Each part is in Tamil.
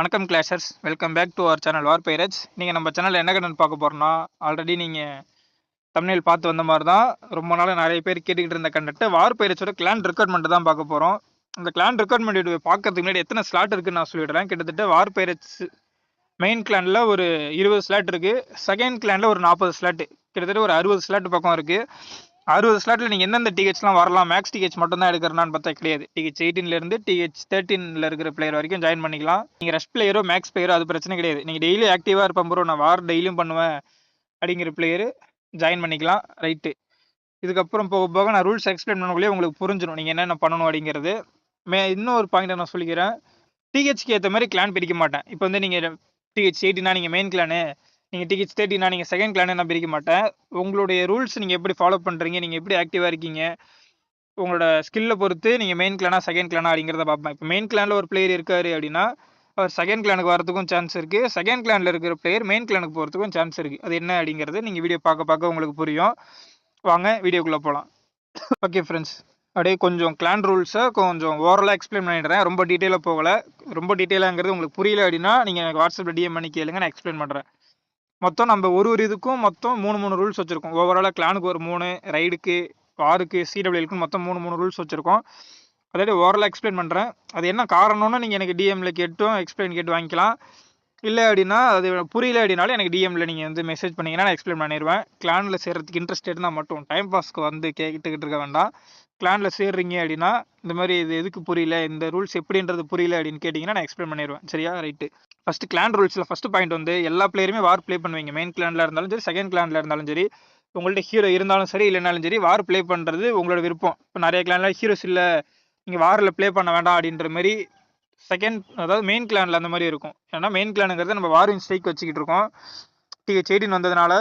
வணக்கம் clashers, welcome back to our channel war pirates. நீங்கள் நம்ம சேனலில் என்ன கண்டென்ட் பார்க்க போகிறோம்னா, ஆல்ரெடி நீங்கள் தம்ப்நெயில் பார்த்து வந்த மாதிரி தான் ரொம்ப நாள் நிறைய பேர் கேட்டுக்கிட்டு இருந்த கண்டென்ட் வார் பைரட்ஸோட கிளான் ரெக்ரூட்மெண்ட் தான் பார்க்க போகிறோம். அந்த கிளான் ரெக்ரூட்மெண்ட் வீடியோ பார்க்கறதுக்கு முன்னாடி எத்தனை ஸ்லாட் இருக்குன்னு நான் சொல்லிடுறேன். கிட்டத்தட்ட வார் பைரட்ஸ் மெயின் கிளானில் ஒரு 20 ஸ்லாட் இருக்குது, செகண்ட் கிளானில் ஒரு 40 ஸ்லாட்டு, கிட்டத்தட்ட ஒரு 60 ஸ்லாட் பக்கம் இருக்குது. 60 ஸ்லாட்டில் நீங்கள் எந்தெந்த டிஹெச்லாம் வரலாம், மேக்ஸ் டிஹெச் மட்டும் தான் எடுக்கிறனான்னு பார்த்தா கிடையாது. டிஹெச் 18லேருந்து டிஹெச் 13 இருக்கிற பிளேயர் வரைக்கும் ஜாயின் பண்ணிக்கலாம். நீங்கள் ரஷ் பிளேயரோ மேக்ஸ் பிளேயரோ அது பிரச்சனை கிடையாது. நீங்கள் டெய்லி ஆக்டிவாக இருப்பேன் ப்ரோ, நான் வார் டெய்லியும் பண்ணுவேன் அப்படிங்கிற பிளேயரு ஜாயின் பண்ணிக்கலாம். ரைட்டு, இதுக்கப்புறம் போக போக நான் ரூல்ஸ் எக்ஸ்பிளைன் பண்ணக்குள்ளே உங்களுக்கு புரிஞ்சிடும் நீங்கள் என்னென்ன பண்ணணும் அப்படிங்கிறது. இன்னொரு பாயிண்ட்டை நான் சொல்லிக்கிறேன், டிஹெச்க்கு ஏற்ற மாதிரி கிளான் பிரிக்க மாட்டேன். இப்போ வந்து நீங்கள் டிஹெச் 18 நீங்கள் மெயின் கிளானு, நீங்கள் டிஹெச் 30 நீங்கள் செகண்ட் கிளானு நான் பிரிக்க மாட்டேன். உங்களுடைய ரூல்ஸ் நீங்கள் எப்படி ஃபாலோ பண்ணுறீங்க, நீங்கள் எப்படி ஆக்டிவாக இருக்கீங்க, உங்களோட ஸ்கில்லை பொறுத்து நீங்கள் மெயின் கிளானா செகண்ட் கிளானா அப்படிங்கிறத பார்ப்பேன். இப்போ மெயின் கிளானில் ஒரு பிளேயர் இருக்காரு அப்படின்னா அவர் செகண்ட் கிளானுக்கு வரதுக்கும் சான்ஸ் இருக்குது, செகண்ட் கிளானில் இருக்கிற பிளேயர் மெயின் கிளானுக்கு போகிறதுக்கும் சான்ஸ் இருக்குது. அது என்ன அப்படிங்கிறது நீங்கள் வீடியோ பார்க்க உங்களுக்கு புரியும். வாங்க வீடியோக்குள்ளே போகலாம். ஓகே ஃப்ரெண்ட்ஸ், அப்படியே கொஞ்சம் கிளான் ரூல்ஸை கொஞ்சம் ஓவரலாக எக்ஸ்பிளைன் பண்ணிடுறேன். ரொம்ப டீட்டெயிலாக போகலை. ரொம்ப டீட்டெயிலாங்கிறது உங்களுக்கு புரியல அப்படின்னா நீங்கள் எனக்கு வாட்ஸ்அப்பில் டிஎம் பண்ணி கேளுங்க, நான் எக்ஸ்பிளைன் பண்ணுறேன். மொத்தம் நம்ம ஒரு இதுக்கும் மொத்தம் 3 ரூல்ஸ் வச்சுருக்கோம். ஓவராலாக கிளானுக்கு ஒரு 3, ரைடுக்கு, வாருக்கு, சிடபிள்யூக்கு மொத்தம் 3 ரூல்ஸ் வச்சுருக்கோம். அதாவது ஓவராலாக எக்ஸ்பிளைன் பண்ணுறேன். அது என்ன காரணம்னு நீங்கள் எனக்கு டிஎம்மில் கேட்டும் எக்ஸ்பிளைன் கேட்டு வாங்கிக்கலாம். இல்லை அப்படின்னா அது புரியல அப்படின்னாலும் எனக்கு டிஎம்மில் நீங்கள் வந்து மெசேஜ் பண்ணிங்கன்னா நான் எக்ஸ்பிளைன் பண்ணிடுவேன். கிளானில் சேர்கிறதுக்கு இன்ட்ரெஸ்ட் இருந்தால் மட்டும், டைம் பாஸ்க்கு வந்து கேட்டுக்கிட்டு இருக்க வேண்டாம். கிளானில் சேர்றீங்க அப்படின்னா இந்த மாதிரி இது எதுக்கு புரியல, இந்த ரூல்ஸ் எப்படின்றது புரியல அப்படின்னு கேட்டிங்கன்னா நான் எக்ஸ்பிளைன் பண்ணிடுவேன். சரியா? ரைட்டு. ஃபஸ்ட்டு கிளான் ரூல்ஸில் ஃபஸ்ட்டு பாயிண்ட் வந்து எல்லா பிளேயருமே வார் ப்ளே பண்ணுவீங்க. மெயின் கிளானில் இருந்தாலும் சரி, செகண்ட் கிளானில் இருந்தாலும் சரி, உங்கள்கிட்ட ஹீரோ இருந்தாலும் சரி இல்லைனாலும் சரி, வார் ப்ளே பண்ணுறது உங்களோட விருப்பம். இப்போ நிறைய கிளானில் ஹீரோஸ் இல்லை, நீங்கள் வாரில் ப்ளே பண்ண வேண்டாம் அப்படின்ற மாதிரி அதாவது மெயின் கிளானில் அந்த மாதிரி இருக்கும். ஏன்னா மெயின் கிளானுங்கிறது நம்ம வாரின் ஸ்ட்ரைக் வச்சுக்கிட்டு இருக்கோம். டிஹெச் 18 வந்ததுனால,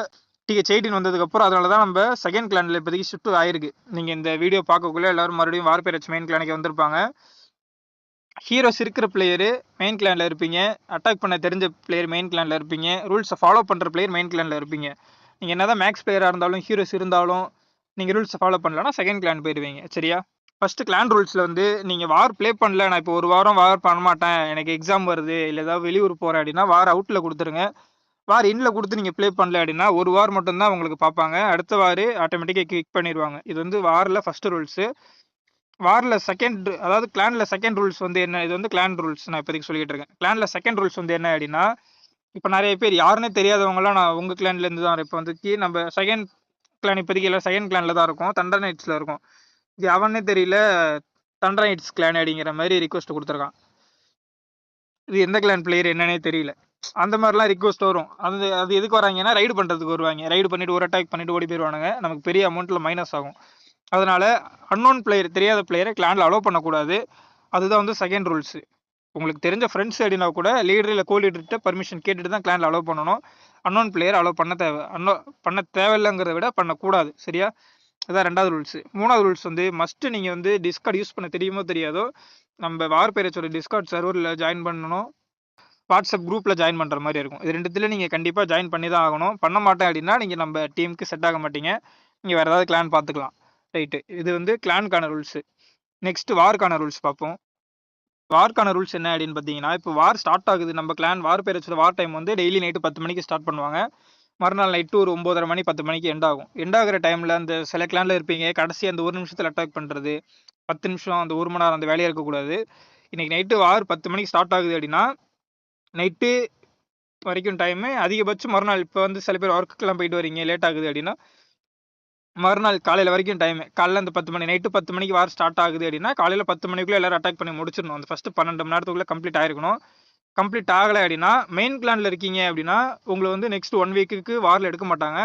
டிஹெச் 18 வந்ததுக்கப்புறம் அதனால தான் நம்ம செகண்ட் கிளானில் இப்போதைக்கு ஷிஃப்ட் ஆயிருக்கு. நீங்கள் இந்த வீடியோ பார்க்கக்குள்ளே எல்லாரும் மறுபடியும் வார் பைரட்ஸ் மெயின் கிளானுக்கு வந்திருப்பாங்க. ஹீரோஸ் இருக்கிற பிளேயரு மெயின் கிளானில் இருப்பீங்க, அட்டாக் பண்ண தெரிஞ்ச பிளேயர் மெயின் கிளானில் இருப்பீங்க, ரூல்ஸை ஃபாலோ பண்ணுற பிளேயர் மெயின் கிளானில் இருப்பீங்க. நீங்கள் என்ன தான் மேக்ஸ் பிளேயராக இருந்தாலும் ஹீரோஸ் இருந்தாலும் நீங்கள் ரூல்ஸை ஃபாலோ பண்ணலன்னா செகண்ட் கிளான் போயிடுவீங்க. சரியா? ஃபஸ்ட்டு கிளான் ரூல்ஸில் வந்து நீங்கள் வார் ப்ளே பண்ணல, நான் இப்போ ஒரு வாரம் வார் பண்ண மாட்டேன், எனக்கு எக்ஸாம் வருது இல்லை ஏதாவது வெளியூர் போகிறேன் அப்படின்னா வார் அவுட்டில் கொடுத்துருங்க. வார் இன்னில் கொடுத்து நீங்கள் ப்ளே பண்ணல அப்படின்னா ஒரு வார் மட்டும்தான் உங்களுக்கு பார்ப்பாங்க, அடுத்த வார் ஆட்டோமேட்டிக்காக கிளிக் பண்ணிடுவாங்க. இது வந்து வாரில் ஃபஸ்ட்டு ரூல்ஸு. வாரில் செகண்ட், அதாவது கிளானில் செகண்ட் ரூல்ஸ் வந்து என்ன, இது வந்து கிளான் ரூல்ஸ் நான் இப்போதைக்கு சொல்லிட்டு இருக்கேன். கிளானில் செகண்ட் ரூல்ஸ் வந்து என்ன அப்படின்னா, இப்போ நிறைய பேர் யாருன்னே தெரியாதவங்களாம் நான் உங்கள் கிளான்லேருந்து தான் இப்போ வந்து நம்ம செகண்ட் கிளான் இப்போதைக்கு எல்லாம் செகண்ட் கிளானில் தான் இருக்கும், தண்டர் நைட்ஸில் இருக்கும். இது அவனே தெரியல தண்டர் நைட்ஸ் கிளான் அப்படிங்கிற மாதிரி ரிக்வஸ்ட் கொடுத்துருக்கான். இது எந்த கிளான் பிளேயர் என்னன்னே தெரியல. அந்த மாதிரிலாம் ரிக்வஸ்ட் வரும். அது எதுக்கு வராங்கன்னா ரைடு பண்ணுறதுக்கு வருவாங்க. ரைடு பண்ணிவிட்டு ஒரு அட்டாக் பண்ணிவிட்டு ஓடி போயிடுவானுங்க, நமக்கு பெரிய அமௌண்ட்டில் மைனஸ் ஆகும். அதனால் அன்னோன் பிளேயர், தெரியாத பிளேயரை கிளானில் அலோவ் பண்ணக்கூடாது. அதுதான் வந்து செகண்ட் ரூல்ஸு. உங்களுக்கு தெரிஞ்ச ஃப்ரெண்ட்ஸ் அப்படின்னா கூட லீடர் இல்லை கோ லீடர்கிட்ட பர்மிஷன் கேட்டுட்டு தான் கிளானில் அலோவ் பண்ணணும். அன்னோன் பிளேயர் அலோவ் பண்ண தேவையில்லைங்கிறத விட பண்ணக்கூடாது. சரியா? அதான் ரெண்டாவது ரூல்ஸு. மூணாவது ரூல்ஸ் வந்து மஸ்ட்டு நீங்கள் வந்து டிஸ்கார்ட் யூஸ் பண்ண தெரியுமோ தெரியாதோ, நம்ம வார் பைரட்ஸோட டிஸ்கார்ட் சர்வரில் ஜாயின் பண்ணணும், வாட்ஸ்அப் குரூப்பில் ஜாயின் பண்ணுற மாதிரி இருக்கும். இது ரெண்டுத்தில் நீங்கள் கண்டிப்பாக ஜாயின் பண்ணி தான் ஆகணும். பண்ண மாட்டேன் அப்படின்னா நீங்கள் நம்ம டீமுக்கு செட் ஆக மாட்டீங்க, நீங்கள் வேறு ஏதாவது கிளான் பார்த்துக்கலாம். ரைட்டு, இது வந்து கிளானுக்கான ரூல்ஸு. நெக்ஸ்ட்டு வார்க்கான ரூல்ஸ் பார்ப்போம். வார்க்கான ரூல்ஸ் என்ன அப்படின்னு பார்த்தீங்கன்னா, இப்போ வார் ஸ்டார்ட் ஆகுது, நம்ம கிளான் வார் பைரட்ஸோட வார் டைம் வந்து டெய்லி நைட்டு 10 மணிக்கு ஸ்டார்ட் பண்ணுவாங்க. மறுநாள் நைட்டு ஒரு 9:30 மணி 10 மணிக்கு எண்ட் ஆகும். எண்ட் ஆகிற டைமில் அந்த சில கிளானில் இருப்பீங்க, கடைசி அந்த 1 நிமிஷத்தில் அட்டாக் பண்ணுறது, 10 நிமிஷம் அந்த 1 மணி நேரம் அந்த வேலையாக இருக்கக்கூடாது. இன்றைக்கி நைட்டு வார் 10 மணிக்கு ஸ்டார்ட் ஆகுது அப்படின்னா நைட்டு வரைக்கும் டைமு அதிகபட்சம். மறுநாள் இப்போ வந்து சில பேர் ஒர்க்குக்கெல்லாம் போயிட்டு வரீங்க, லேட் ஆகுது அப்படின்னா மறுநாள் காலையில் வரைக்கும் டைமு. காலையில் அந்த 10 மணி, நைட்டு 10 மணிக்கு வார் ஸ்டார்ட் ஆகுது அப்படின்னா காலையில் 10 மணிக்குள்ளே எல்லோரும் அட்டாக் பண்ணி முடிச்சிடணும். அந்த ஃபஸ்ட்டு 12 மணி நேரத்துக்குள்ளே கம்ப்ளீட் ஆகிருக்கணும். கம்ப்ளீட் ஆகலை அப்படின்னா மெயின் கிளானில் இருக்கீங்க அப்படின்னா உங்களை வந்து நெக்ஸ்ட் 1 வீக்குக்கு வாரில் எடுக்க மாட்டாங்க.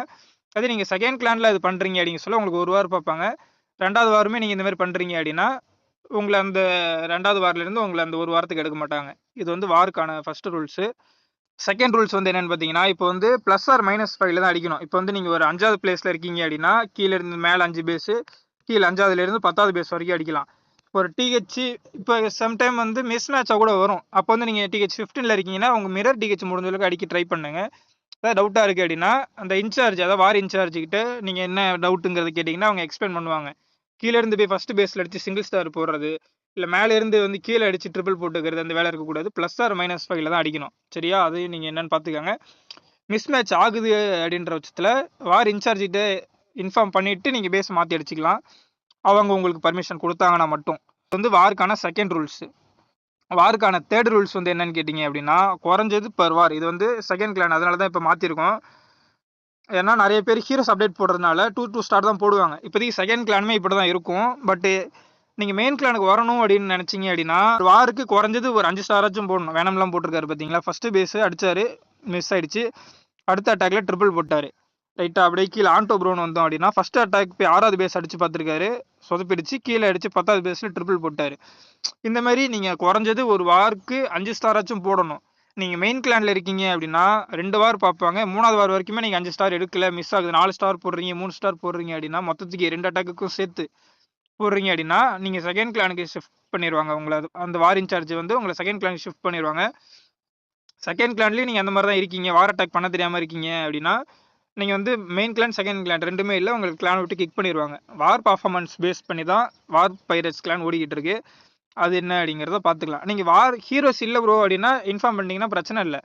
அதே நீங்கள் செகண்ட் கிளானில் இது பண்ணுறீங்க அப்படிங்க சொல்ல உங்களுக்கு ஒரு வாரம் பார்ப்பாங்க. ரெண்டாவது வாரமே நீங்கள் இந்த மாதிரி பண்ணுறீங்க அப்படின்னா உங்களை அந்த ரெண்டாவது வாரிலேருந்து உங்களை அந்த ஒரு வாரத்துக்கு எடுக்க மாட்டாங்க. இது வந்து வாருக்கான ஃபஸ்ட்டு ரூல்ஸு. செகண்ட் ரூல்ஸ் வந்து என்னென்னு பார்த்தீங்கன்னா, இப்போ வந்து ப்ளஸ் ஆர் -5 தான் அடிக்கணும். இப்போ வந்து நீங்கள் ஒரு 5வது பிளேஸில் இருக்கீங்க அப்படின்னா கீழே இருந்து மேலே 5 பேஸு, கீழே 5வதுலேருந்து 10வது பேஸ் வரைக்கும் அடிக்கலாம். ஒரு டிஹெச் இப்போ சம்டைம் வந்து மிஸ் மேட்சாக கூட வரும். அப்போ வந்து நீங்கள் டிஹெச் 15ல் இருக்கீங்கன்னா உங்கள் மிரர் டிஹெச் முடிஞ்சளவுக்கு அடிக்க ட்ரை பண்ணுங்க. ஏதாவது டவுட்டாக இருக்குது அப்படின்னா அந்த இன்சார்ஜ், அதாவது வார் இன்சார்ஜ்கிட்ட நீங்கள் என்ன டவுட்டுங்கிறது கேட்டிங்கன்னா அவங்க எக்ஸ்பிளைன் பண்ணுவாங்க. கீழே இருந்து போய் ஃபஸ்ட்டு பேஸில் அடித்து சிங்கிள் ஸ்டார் போடுறது, இல்லை மேலே இருந்து வந்து கீழே அடிச்சு ட்ரிபிள் போட்டுக்கிறது அந்த வேலை இருக்கக்கூடாது. ப்ளஸ் ஆர் -5 தான் அடிக்கணும். சரியா? அதையும் நீங்கள் என்னன்னு பார்த்துக்கோங்க. மிஸ் மேட்ச் ஆகுது அப்படின்ற பட்சத்தில் வார் இன்சார்ஜிட்ட இன்ஃபார்ம் பண்ணிவிட்டு நீங்கள் பேஸ் மாற்றி அடிச்சுக்கலாம். அவங்க உங்களுக்கு பர்மிஷன் கொடுத்தாங்கன்னா மட்டும். வந்து வாருக்கான செகண்ட் ரூல்ஸு. வாருக்கான தேர்ட் ரூல்ஸ் வந்து என்னன்னு கேட்டிங்க அப்படின்னா, குறைஞ்சது பர் வார். இது வந்து செகண்ட் கிளான், அதனால தான் இப்போ மாற்றிருக்கோம். ஏன்னா நிறைய பேர் ஹீரோஸ் அப்டேட் போடுறதுனால 2 ஸ்டார் தான் போடுவாங்க. இப்போதைக்கு செகண்ட் கிளானுமே இப்படி தான் இருக்கும். பட்டு நீங்கள் மெயின் கிளானுக்கு வரணும் அப்படின்னு நினச்சிங்க அப்படின்னா, வாருக்கு குறைஞ்சது ஒரு 5 ஸ்டாராச்சும் போடணும். வேணம்லாம் போட்டிருக்காரு பார்த்தீங்களா? ஃபஸ்ட்டு பேஸு அடித்தார், மிஸ் ஆகிடுச்சு. அடுத்த அட்டாக்ல ட்ரிபிள் போட்டார். ரைட்டாக அப்படியே கீழே ஆண்டோ ப்ரோன் வந்தோம் அப்படின்னா, ஃபஸ்ட்டு அட்டாக் போய் 6வது பேஸ் அடித்து பார்த்துருக்காரு, சொதப்பிடுச்சு. கீழே அடித்து 10வது பேஸில் ட்ரிபிள் போட்டார். இந்த மாதிரி நீங்கள் குறைஞ்சது ஒரு வாருக்கு 5 ஸ்டாராச்சும் போடணும். நீங்கள் மெயின் கிளானில் இருக்கீங்க அப்படின்னா 2 வார் பார்ப்பாங்க. 3வது வார் வரைக்குமே நீங்கள் 5 ஸ்டார் எடுக்கல, மிஸ் ஆகுது, 4 ஸ்டார் போடுறீங்க, 3 ஸ்டார் போடுறீங்க அப்படின்னா, மொத்தத்துக்கு 2 அட்டாக்குக்கும் சேர்த்து போடுறீங்க அப்படின்னா நீங்கள் செகண்ட் கிளானுக்கு ஷிஃப்ட் பண்ணிடுவாங்க. உங்களை அந்த வார் இன்சார்ஜ் வந்து உங்களை செகண்ட் கிளானுக்கு ஷிஃப்ட் பண்ணிடுவாங்க. செகண்ட் கிளான்லேயும் நீங்கள் அந்த மாதிரி தான் இருக்கீங்க, வார் அட்டாக் பண்ண தெரியாமல் இருக்கீங்க அப்படின்னா, நீங்கள் வந்து மெயின் கிளான் செகண்ட் கிளான் ரெண்டுமே இல்லை, உங்களுக்கு கிளான் விட்டு கிக் பண்ணிடுவாங்க. வார் பர்ஃபார்மன்ஸ் பேஸ் பண்ணி தான் வார் பைரட்ஸ் கிளான் ஓடிக்கிட்டு இருக்கு. அது என்ன அப்படிங்கிறத பார்த்துக்கலாம். நீங்கள் வார் ஹீரோஸ் இல்லை ப்ரோ அப்படின்னா இன்ஃபார்ம் பண்ணிங்கன்னா பிரச்சனை இல்லை.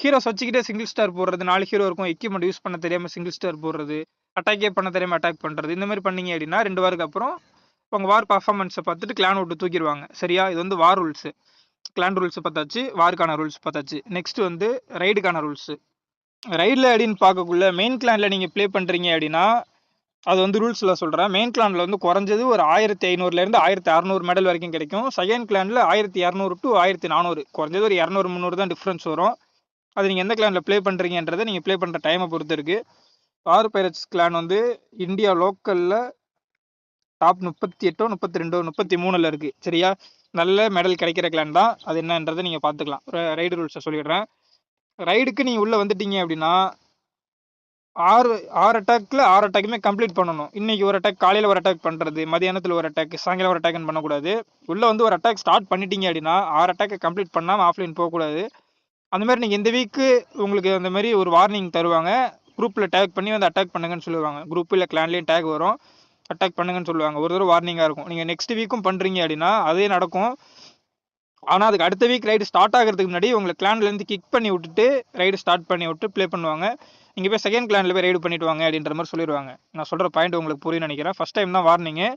ஹீரோஸ் வச்சுக்கிட்டே சிங்கிள் ஸ்டார் போடுறது, 4 ஹீரோ இருக்கும், எக்யூப்மெண்ட் யூஸ் பண்ண தெரியாமல் சிங்கிள் ஸ்டார் போடுறது, அட்டாக்கே பண்ண தெரியாமல் அட்டாக் பண்ணுறது, இந்த மாதிரி பண்ணீங்க அப்படின்னா 2 வாருக்கு அப்புறம் உங்கள் வார் பர்ஃபார்மன்ஸை பார்த்துட்டு கிளான் விட்டு தூக்கிடுவாங்க. சரியா? இது வந்து வார் ரூல்ஸு. கிளான் ரூல்ஸ் பார்த்தாச்சு, வாருக்கான ரூல்ஸ் பார்த்தாச்சு. நெக்ஸ்ட் வந்து ரைடுக்கான ரூல்ஸு. ரைடில் அப்படின்னு பார்க்கக்குள்ள மெயின் கிளானில் நீங்கள் ப்ளே பண்ணுறீங்க அப்படின்னா, அது வந்து ரூல்ஸில் சொல்கிறேன். மெயின் கிளானில் வந்து குறைஞ்சது ஒரு 1500லேருந்து 1600 மெடல் வரைக்கும் கிடைக்கும். செகண்ட் கிளானில் 1200 to 1400, குறைஞ்சது ஒரு 200 300 தான் டிஃப்ரென்ஸ் வரும். அது நீங்கள் எந்த கிளானில் ப்ளே பண்ணுறீங்கன்றதை நீங்கள் ப்ளே பண்ணுற டைமை பொறுத்து இருக்குது. வார் பைரட்ஸ் கிளான் வந்து இந்தியா லோக்கலில் டாப் 38 32 33 இருக்குது. சரியா? நல்ல மெடல் கிடைக்கிற கிளான் தான். அது என்னன்றதை நீங்கள் பார்த்துக்கலாம். ரைடு ரூல்ஸை சொல்லிடுறேன். ரைடுக்கு நீங்கள் உள்ளே வந்துட்டீங்க அப்படின்னா 6 அட்டாக்ல 6 அட்டாக்குமே கம்ப்ளீட் பண்ணணும். இன்னைக்கு ஒரு அட்டாக், காலையில் ஒரு அட்டாக் பண்ணுறது, மதியானத்தில் ஒரு அட்டாக், சாயங்காலம் ஒரு அட்டாக்னு பண்ணக்கூடாது. உள்ளே வந்து ஒரு அட்டாக் ஸ்டார்ட் பண்ணிட்டீங்க அப்படின்னா 6 அட்டாக்கை கம்ப்ளீட் பண்ணாமல் ஆஃப்லைன் போகக்கூடாது. அந்த மாதிரி நீங்கள் இந்த வீக்கு உங்களுக்கு அந்த மாதிரி ஒரு வார்னிங் தருவாங்க. குரூப்பில் டேக் பண்ணி வந்து அட்டாக் பண்ணுங்கன்னு சொல்லுவாங்க. குரூப் இல்லை கிளான்லேயும் டேக் வரும், அட்டாக் பண்ணுங்கன்னு சொல்லுவாங்க. ஒரு தடவை வார்னிங்காக இருக்கும். நீங்கள் நெக்ஸ்ட் வீக்கும் பண்ணுறீங்க அப்படின்னா அதே நடக்கும். ஆனால் அதுக்கு அடுத்த வீக் ரைடு ஸ்டார்ட் ஆகிறதுக்கு முன்னாடி உங்களை கிளான்லேருந்து கிக் பண்ணி விட்டுட்டு ரைடு ஸ்டார்ட் பண்ணி விட்டு ப்ளே பண்ணுவாங்க. நீங்கள் போய் செகண்ட் கிளானில் போய் ரைடு பண்ணிட்டு வாங்க அப்படின்ற மாதிரி சொல்லிடுவாங்க. நான் சொல்கிற பாயிண்ட் உங்களுக்கு புரியும் நினைக்கிறேன். ஃபஸ்ட் டைம் தான் வார்னிங்கு.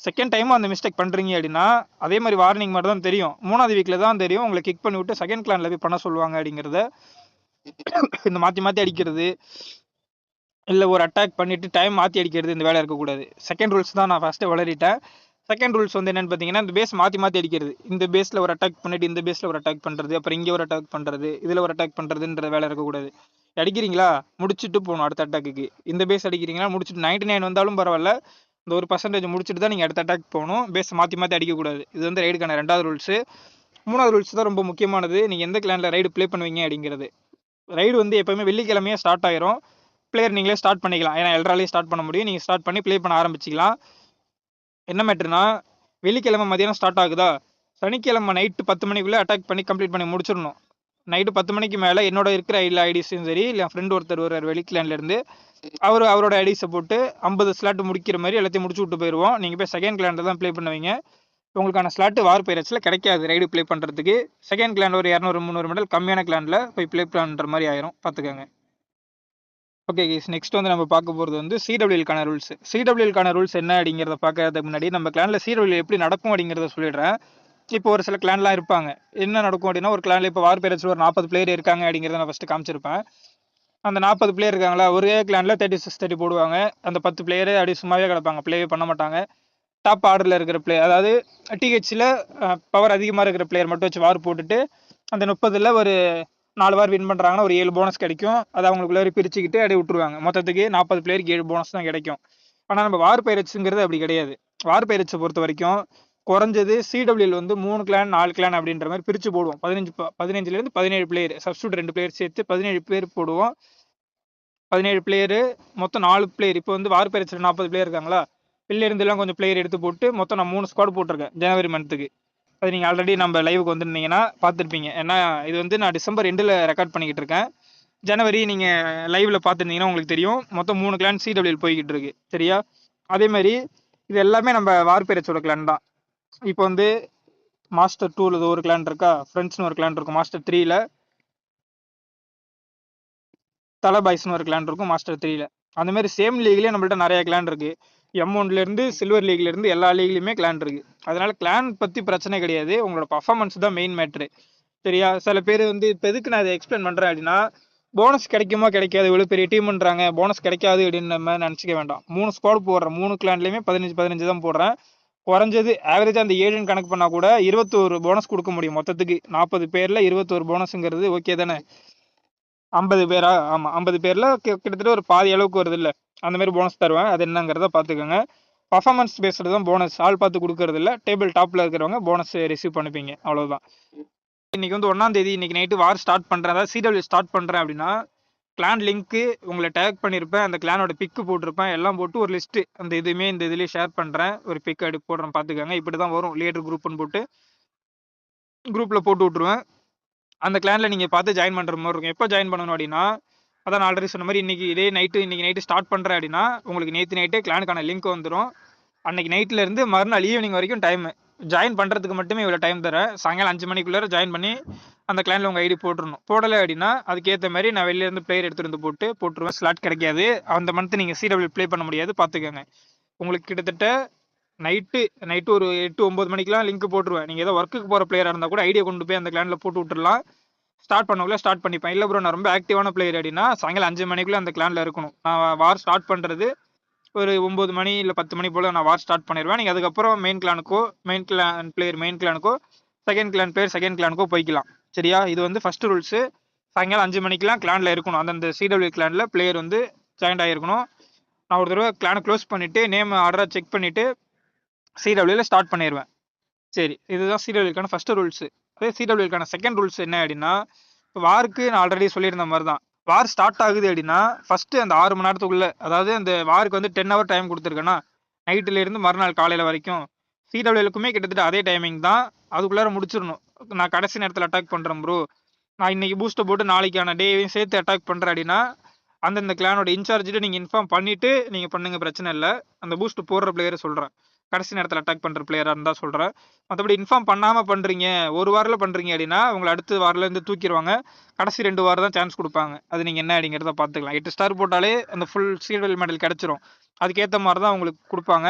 செகண்ட் டைமும் அந்த மிஸ்டேக் பண்ணுறீங்க அப்படின்னா அதே மாதிரி வார்னிங் மட்டும் தான் தெரியும். 3வது வீக்கில் தான் தெரியும் உங்களை கிக் பண்ணி விட்டு செகண்ட் கிளானில் போய் பண்ண சொல்லுவாங்க அப்படிங்கிறத. இந்த மாற்றி அடிக்கிறது, இல்லை ஒரு அட்டாக் பண்ணிவிட்டு டைம் மாற்றி அடிக்கிறது, இந்த வேலை இருக்கக்கூடாது. செகண்ட் ரூல்ஸ் தான் நான் ஃபஸ்ட்டு வளரிட்டேன். செகண்ட் ரூல்ஸ் வந்து என்னென்னு பார்த்தீங்கன்னா, இந்த பேஸ் மாற்றி அடிக்கிறது. இந்த பேஸில் ஒரு அட்டாக் பண்ணிவிட்டு இந்த பேஸில் ஒரு அட்டாக் பண்ணுறது, அப்புறம் இங்கே ஒரு அட்டாக் பண்ணுறது, இதில் ஒரு அட்டாக் பண்ணுறதுன்ற வேலை இருக்கக்கூடாது. அடிக்கிறீங்களா முடிச்சுட்டு போகணும் அடுத்த அட்டாக்கு. இந்த பேஸ் அடிக்கிறீங்களா முடிச்சுட்டு 99 வந்தாலும் பரவாயில்ல, இந்த ஒரு % முடிச்சுட்டு தான் நீங்கள் அடுத்த அட்டாக் போகணும். பேஸ் மாற்றி அடிக்கக்கூடாது. இது வந்து ரைடுக்கான 2வது ரூல்ஸு. 3வது ரூல்ஸ் தான் ரொம்ப முக்கியமானது. நீங்கள் எந்த கிளானில் ரைடு ப்ளே பண்ணுவீங்க அப்படிங்கிறது. ரைடு வந்து எப்போவுமே வெள்ளிக்கிழமையே ஸ்டார்ட் ஆயிரும். பிளேயர் நீங்களே ஸ்டார்ட் பண்ணிக்கலாம். ஏன்னா எல்ராலே ஸ்டார்ட் பண்ண முடியும். நீங்கள் ஸ்டார்ட் பண்ணி ப்ளே பண்ண ஆரம்பிச்சிக்கலாம். என்ன மேட்ருனா, வெள்ளிக்கிழமை மதியானம் ஸ்டார்ட் ஆகுதா, சனிக்கிழமை நைட்டு 10 மணிக்குள்ளே அட்டாக் பண்ணி கம்ப்ளீட் பண்ணி முடிச்சிடணும். நைட்டு 10 மணிக்கு மேலே என்னோட இருக்கிற எல்லா ஐடிஸும் சரி, இல்லை ஃப்ரெண்ட் ஒருத்தர் வருவார் வெளிக்கிளான்லேருந்து, அவரோட ஐடிஸை போட்டு 50 ஸ்லாட்டு முடிக்கிற மாதிரி எல்லாத்தையும் முடிச்சு விட்டு போயிடுவோம். நீங்கள் போய் செகண்ட் கிளானில் தான் ப்ளே பண்ணுவீங்க. உங்களுக்கான ஸ்லாட்டு வார் பைரட்ஸில் கிடைக்காது ரைடு ப்ளே பண்ணுறதுக்கு. செகண்ட் கிளானில் ஒரு 200 300 மெடல் கம்மியான கிளானில் போய் ப்ளே பண்ணுற மாதிரி ஆயிரும். பார்த்துக்கோங்க. ஓகே கைஸ், நெக்ஸ்ட் வந்து நம்ம பார்க்க போகிறது வந்து சிடபிள்யூஎல்கான ரூல்ஸ். சிடபிள்யூஎல்கான ரூல்ஸ் என்ன அப்படிங்கிறத பார்க்கறதுக்கு முன்னாடி நம்ம கிளானில் சிடபிள்யூ எப்படி நடக்கும் அப்படிங்கிறத சொல்லிடுறேன். இப்போ ஒரு சில கிளான்லாம் இருப்பாங்க. என்ன நடக்கும் அப்படின்னா, ஒரு கிளானில் இப்போ வார் பைரட்ஸில் ஒரு 40 பிளேயர் இருக்காங்க அப்படிங்கிறத நான் ஃபஸ்ட்டு காமிச்சிருப்பேன். அந்த 40 பிளேயர் இருக்காங்களா, ஒரே கிளானில் 36-30 போடுவாங்க. அந்த 10 பிளேயர் அப்படி சும்மாவே கிடப்பாங்க, ப்ளேவே பண்ண மாட்டாங்க. டாப் ஆர்டரில் இருக்கிற பிளேயர், அதாவது டிஹெச்சில் பவர் அதிகமாக இருக்கிற பிளேயர் மட்டும் வச்சு வார் போட்டுட்டு அந்த 30ல் ஒரு 4 வார் வின் பண்ணுறாங்கன்னா ஒரு 7 போனஸ் கிடைக்கும். அதை அவங்களுக்குள்ளே பிரிச்சுக்கிட்டு அப்படியே விட்டுருவாங்க. மொத்தத்துக்கு 40 பிளேயருக்கு 7 போனஸ் தான் கிடைக்கும். ஆனால் நம்ம வார் பைரட்ஸுங்கிறது அப்படி கிடையாது. வார் பைரட்ஸை பொறுத்த வரைக்கும் குறைஞ்சது சிடபிள்யூஎல் வந்து 3 கிளான் 4 கிளான் அப்படின்ற மாதிரி பிரித்து போடுவோம். 15லேருந்து 17 பிளேயர், சப்ஸ்டியூட் 2 பிளேயர் சேர்த்து 17 பேர் போடுவோம். 17 பிளேயரு, மொத்தம் 4 பிளேயர். இப்போ வந்து வார் பைரட்ஸில் 40 பிளேயர் இருக்காங்களா, வெளிலேருந்துலாம் கொஞ்சம் பிளேயர் எடுத்து போட்டு மொத்தம் நான் 3 ஸ்குவாட் போட்டிருக்கேன் ஜனவரி மந்த்துக்கு. அது நீங்கள் ஆல்ரெடி நம்ம லைவுக்கு வந்துருந்தீங்கன்னா பார்த்துருப்பீங்க. ஏன்னா இது வந்து நான் டிசம்பர் எண்டில் ரெக்கார்ட் பண்ணிக்கிட்டு இருக்கேன். ஜனவரி நீங்கள் லைவில் பார்த்துருந்தீங்கன்னா உங்களுக்கு தெரியும். மொத்தம் 3 கிளான் சிடபிள்யூஎல் போய்கிட்டு இருக்கு. சரியா? அதே மாதிரி இது எல்லாமே நம்ம வார் பைரட்ஸோட கிளான் தான். இப்போ வந்து மாஸ்டர் 2ல ஒரு கிளான் இருக்கா, ஃப்ரெண்ட்ஸ்னு ஒரு கிளான் இருக்கும். மாஸ்டர் 3ல தலை பாய்ஸ்னு ஒரு கிளான் இருக்கும். மாஸ்டர் 3ல அந்த மாதிரி சேம் லீக்லயே நம்மள்ட்ட நிறைய கிளான் இருக்கு. M1ல இருந்து சில்வர் லீக்ல இருந்து எல்லா லீக்லயுமே கிளான் இருக்கு. அதனால கிளான் பத்தி பிரச்சனை கிடையாது, உங்களோட பர்ஃபார்மன்ஸ் தான் மெயின் மேட்ரு. சரியா? சில பேர் வந்து இப்போ எதுக்கு நான் இதை எக்ஸ்பிளைன் பண்றேன் அப்படின்னா, போனஸ் கிடைக்குமா கிடைக்காது, இவ்வளவு பெரிய டீம்ன்றாங்க, போனஸ் கிடைக்காது அப்படின்னு நம்ம நினைச்சுக்க வேண்டாம். 3 ஸ்குவாட் போடுறேன், 3 கிளான்லயுமே 15 தான் போடுறேன். குறைஞ்சது ஆவரேஜா அந்த 7 கணக்கு பண்ணா கூட 21 போனஸ் கொடுக்க முடியும். மொத்தத்துக்கு 40 பேர்ல 21 போனஸ்ங்கிறது ஓகே தானே? 50 பேரா? ஆமா, 50 பேர்ல கிட்டத்தட்ட ஒரு பாதி அளவுக்கு வருது இல்ல, அந்த மாதிரி போனஸ் தருவேன். அது என்னங்கிறத பாத்துக்கோங்க. பர்ஃபார்மன்ஸ் பேஸ்டு தான் போனஸ், ஆள் பார்த்து கொடுக்கறது இல்ல. டேபிள் டாப்ல இருக்கிறவங்க போனஸ் ரிசீவ் பண்ணிப்பீங்க, அவ்வளவுதான். இன்னைக்கு வந்து 1ஆம் தேதி, இன்னைக்கு நைட்டு வார் ஸ்டார்ட் பண்றேன், அதாவது CW ஸ்டார்ட் பண்றேன் அப்படின்னா, கிளான் லிங்க் உங்களை டேக் பண்ணிருப்பேன், அந்த கிளானோட பிக்கு போட்டிருப்பேன், எல்லாம் போட்டு ஒரு லிஸ்ட் அந்த இதுவுமே இந்த இதுலயே ஷேர் பண்றேன், ஒரு பிக் எடுத்து போடுறேன் பாத்துக்கோங்க. இப்படிதான் வரும், லீடர் குரூப்னு போட்டு குரூப்ல போட்டு விட்டுருவேன். அந்த கிளான்ல நீங்க பார்த்து ஜாயின் பண்ற மாதிரி இருக்கும். எப்போ ஜாயின் பண்ணணும் அப்படின்னா, அதான் நான் ஆல்ரெடி சொன்ன மாதிரி இன்னைக்கு நைட்டு ஸ்டார்ட் பண்றேன் அப்படின்னா, உங்களுக்கு நேற்று நைட்டே கிளானுக்கான லிங்க் வந்துடும். அன்னைக்கு நைட்ல இருந்து மறுநாள் ஈவினிங் வரைக்கும் டைம். ஜாயின் பண்றதுக்கு மட்டுமே இவ்வளோ டைம் தரேன். சாயங்காலம் 5 மணிக்குள்ள ஜாயின் பண்ணி அந்த கிளான்ல உங்க ஐடி போட்டுருணும். போடலை அப்படின்னா அதுக்கேற்ற மாதிரி நான் வெளில இருந்து பிளேயர் எடுத்துட்டு வந்து போட்டுருவேன். ஸ்லாட் கிடைக்காது, அந்த மந்த் நீங்க CW ப்ளே பண்ண முடியாது, பாத்துக்கோங்க. உங்களுக்கு கிட்டத்தட்ட நைட்டு ஒரு 8-9 மணிக்கெல்லாம் லிங்க் போட்டுருவேன். நீங்க ஏதோ ஒர்க்குக்கு போற பிளேயரா இருந்தா கூட ஐடியா கொண்டு போய் அந்த கிளான்ல போட்டு விட்டுறலாம். ஸ்டார்ட் பண்ணக்குள்ள ஸ்டார்ட் பண்ணிப்பேன். இல்லை ப்ரோ நான் ரொம்ப ஆக்டிவான பிளேயர் அப்படின்னா சாயங்காலம் 5 மணிக்குள்ள அந்த கிளான்ல இருக்கணும். நான் வார் ஸ்டார்ட் பண்றது ஒரு 9 மணி இல்லை 10 மணி போல நான் வார் ஸ்டார்ட் பண்ணிடுவேன். நீங்கள் அதுக்கப்புறம் மெயின் கிளானுக்கோ செகண்ட் கிளான் பிளேயர் செகண்ட் கிளானுக்கோ போய்க்கலாம். சரியா? இது வந்து ஃபர்ஸ்ட் ரூல்ஸ். சாயங்காலம் 5 மணிக்கெல்லாம் கிளான்ல இருக்கணும். அந்தந்த CW கிளான்ல பிளேயர் வந்து ஜாயின் ஆகிருக்கணும். நான் ஒரு தடவை கிளானை க்ளோஸ் பண்ணிட்டு நேம் ஆர்டரா செக் பண்ணிட்டு CWல ஸ்டார்ட் பண்ணிடுவேன். சரி, இதுதான் CWக்கான ஃபர்ஸ்ட் ரூல்ஸ். அதே CWக்கான செகண்ட் ரூல்ஸ் என்ன அப்படின்னா, வாருக்கு நான் ஆல்ரெடி சொல்லியிருந்த மாதிரி தான், வார் ஸ்டார்ட் ஆகுது அப்படின்னா ஃபர்ஸ்ட் அந்த 6 மணி நேரத்துக்குள்ள, அதாவது அந்த வாருக்கு வந்து 10 ஹவர் டைம் கொடுத்துருக்கேன்னா நைட்டுல இருந்து மறுநாள் காலையில வரைக்கும், CWலுக்குமே கிட்டத்தட்ட அதே டைமிங் தான். அதுக்குள்ளார முடிச்சிடணும். நான் கடைசி நேரத்தில் அட்டாக் பண்றேன் ப்ரோ, நான் இன்னைக்கு பூஸ்ட்டை போட்டு நாளைக்கான டேவையும் சேர்த்து அட்டாக் பண்றேன் அப்படின்னா, அந்தந்த கிளானோட இன்சார்ஜிட்டு நீங்க இன்ஃபார்ம் பண்ணிட்டு நீங்க பண்ணுங்க, பிரச்சனை இல்லை. அந்த பூஸ்ட் போடுற பிளேயரை சொல்றேன், கடைசி நேரத்தில் அட்டாக் பண்ற பிளேயரா இருந்தா சொல்றேன். மற்றபடி இன்ஃபார்ம் பண்ணாம பண்றீங்க, ஒரு வாரில் பண்றீங்க அப்படின்னா உங்களை அடுத்த வாரில இருந்து தூக்கிடுவாங்க. கடைசி 2 வாரம் தான் சான்ஸ் கொடுப்பாங்க. அது நீங்க என்ன அப்படிங்கிறத பாத்துக்கலாம். 8 ஸ்டார் போட்டாலே அந்த ஃபுல் CW மெடல் கிடைச்சிரும். அதுக்கேற்ற மாதிரி தான் உங்களுக்கு கொடுப்பாங்க.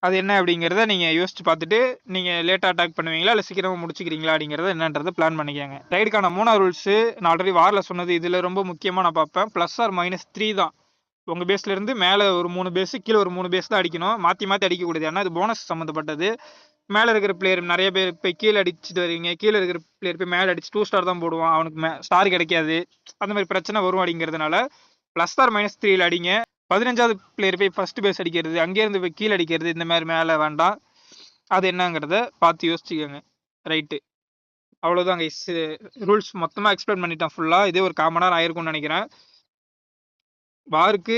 அது என்ன அப்படிங்கிறத நீங்க யோசிச்சு பார்த்துட்டு நீங்க லேட்டா அட்டாக் பண்ணுவீங்களா இல்லை சீக்கிரமா முடிச்சுக்கிறீங்களா அப்படிங்கிறத என்னன்றதை பிளான் பண்ணிக்கோங்க. ரைடுக்கான 3ஆவது ரூல்ஸ் நான் ஆல்ரெடி வாரில் சொன்னது. இதுல ரொம்ப முக்கியமா நான் பார்ப்பேன் +or-3 தான். உங்க பேஸ்ல இருந்து மேல ஒரு 3 பேஸ், கீழே ஒரு 3 பேஸ் தான் அடிக்கணும். மாத்தி மாத்தி அடிக்கக்கூடாது. ஏன்னா இது போனஸ் சம்மந்தப்பட்டது. மேல இருக்கிற பிளேயர் நிறைய பேர் போய் கீழே அடிச்சுட்டு வரீங்க, கீழே இருக்கிற பிளேயர் போய் மேல அடிச்சு 2 ஸ்டார் தான் போடுவான், அவனுக்கு ஸ்டார் கிடைக்காது, அந்த மாதிரி பிரச்சனை வரும். அப்படிங்கிறதுனால +or-3ல அடிங்க. 15வது பிளேயர் போய் ஃபர்ஸ்ட் பேஸ் அடிக்கிறது, அங்கே இருந்து போய் கீழே அடிக்கிறது, இந்த மாதிரி மேல வேண்டாம். அது என்னங்கிறத பார்த்து யோசிச்சுக்கோங்க. ரைட்டு, அவ்வளவுதான் கைஸ். ரூல்ஸ் மொத்தமா எக்ஸ்பிளைன் பண்ணிட்டேன் ஃபுல்லா. இதே ஒரு 1/4 மணி நேரம் ஆயிருக்கும்னு நினைக்கிறேன். வாருக்கு,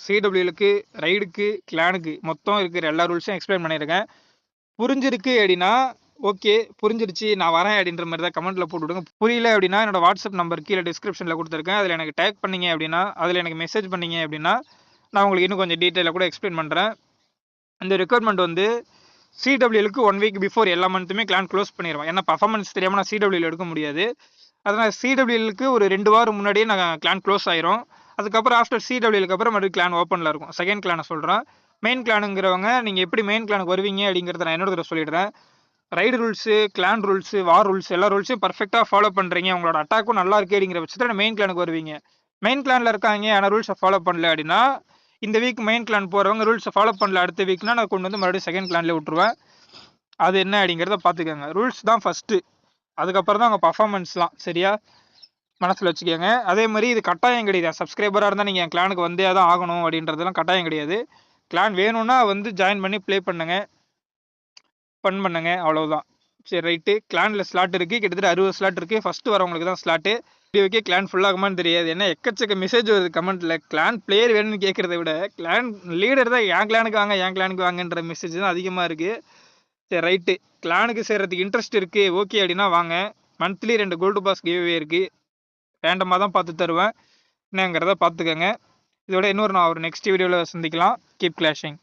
CWலுக்கு, ரைடுக்கு, கிளானுக்கு மொத்தம் இருக்கிற எல்லா ரூல்ஸும் எக்ஸ்பிளைன் பண்ணியிருக்கேன். புரிஞ்சிருக்கு அப்படின்னா ஓகே, புரிஞ்சிருச்சு நான் வரேன் அப்படின்ற மாதிரி தான் கமெண்ட்ல போட்டு விடுங்க. புரியல அப்படின்னா என்னோட வாட்ஸ்அப் நம்பர் கீழே டிஸ்கிரிப்ஷன்ல கொடுத்துருக்கேன், அதில் எனக்கு டேக் பண்ணீங்க அப்படின்னா, அதில் எனக்கு மெசேஜ் பண்ணீங்க அப்படின்னா நான் உங்களுக்கு இன்னும் கொஞ்சம் டீட்டெயிலாக கூட எக்ஸ்பிளைன் பண்ணுறேன். இந்த ரெக்யர்மெண்ட் வந்து CWலுக்கு 1 வீக் பிஃபோர் எல்லா மந்த்துமே கிளான் க்ளோஸ் பண்ணிடுவேன். ஏன்னா பர்ஃபார்மன்ஸ் தெரியாமல் நான் CWல எடுக்க முடியாது. அதனால் CWலுக்கு ஒரு 2 வாரம் முன்னாடியே நான் கிளான் க்ளோஸ் ஆயிரும். அதுக்கப்புறம் ஆஃப்டர் CWலுக்கு அப்புறம் மறுபடியும் கிளான் ஓப்பனில் இருக்கும். செகண்ட் கிளானை சொல்கிறேன். மெயின் கிளானுங்கிறவங்க நீங்கள் எப்படி மெயின் கிளானுக்கு வருவீங்க அப்படிங்கிறத நான் என்னோட சொல்லிடுறேன். ரைடு ரூல்ஸு, கிளான் ரூல்ஸு, வார் ரூல்ஸ் எல்லா ரூல்ஸையும் பர்ஃபெக்டாக ஃபாலோ பண்ணுறீங்க, உங்களோட அட்டாக்கும் நல்லா இருக்கு அப்படிங்கிற பட்சத்தில் மெயின் கிளானுக்கு வருவீங்க. மெயின் கிளானில் இருக்காங்க ஆனால் ரூல்ஸை ஃபாலோ பண்ணல அப்படின்னா, இந்த வீக் மெயின் கிளான் போகிறவங்க ரூல்ஸை ஃபாலோ பண்ணல, அடுத்த வீக்னா நான் கொண்டு வந்து மறுபடியும் செகண்ட் கிளான்லேயே விட்டுருவேன். அது என்ன அப்படிங்கிறத பார்த்துக்கோங்க. ரூல்ஸ் தான் ஃபஸ்ட்டு, அதுக்கப்புறம் தான் உங்கள் பர்ஃபார்மன்ஸ்லாம். சரியா? மனசில் வச்சுக்கோங்க. அதே மாதிரி இது கட்டாயம் கிடையாது. சப்ஸ்கிரைபராக இருந்தால் நீங்கள் என் கிளானுக்கு வந்தே தான் ஆகணும் அப்படின்றதுலாம் கட்டாயம் கிடையாது. கிளான் வேணும்னா வந்து ஜாயின் பண்ணி ப்ளே பண்ணுங்க, ஃபன் பண்ணுங்க, அவ்வளவுதான். சரி ரைட்டு. கிளான்ல ஸ்லாட் இருக்கு, கிட்டத்தட்ட 60 ஸ்லாட் இருக்கு. ஃபர்ஸ்ட் வரவங்களுக்கு தான் ஸ்லாட்டு. வீடியோக்கே கிளான் ஃபுல்லாகுமான்னு தெரியாது. ஏன்னா எக்கச்சக்க மெசேஜ் வருது கமெண்ட்ல. கிளான் பிளேயர் வேணும்னு கேட்கறத விட கிளான் லீடர் தான் என் கிளானுக்கு வாங்கன்ற மெசேஜ் தான் அதிகமா இருக்கு. சரி ரைட்டு. கிளானுக்கு சேர்றதுக்கு இன்ட்ரெஸ்ட் இருக்கு ஓகே அப்படின்னா வாங்க. மந்த்லி 2 கோல்டு பாஸ் கிவ்வே இருக்கு. ரேண்டமாக தான் பார்த்து தருவேன். என்னங்கிறத பார்த்துக்கோங்க. இதோட இன்னொரு நான் ஒரு நெக்ஸ்ட் வீடியோவில் சந்திக்கலாம். Keep clashing.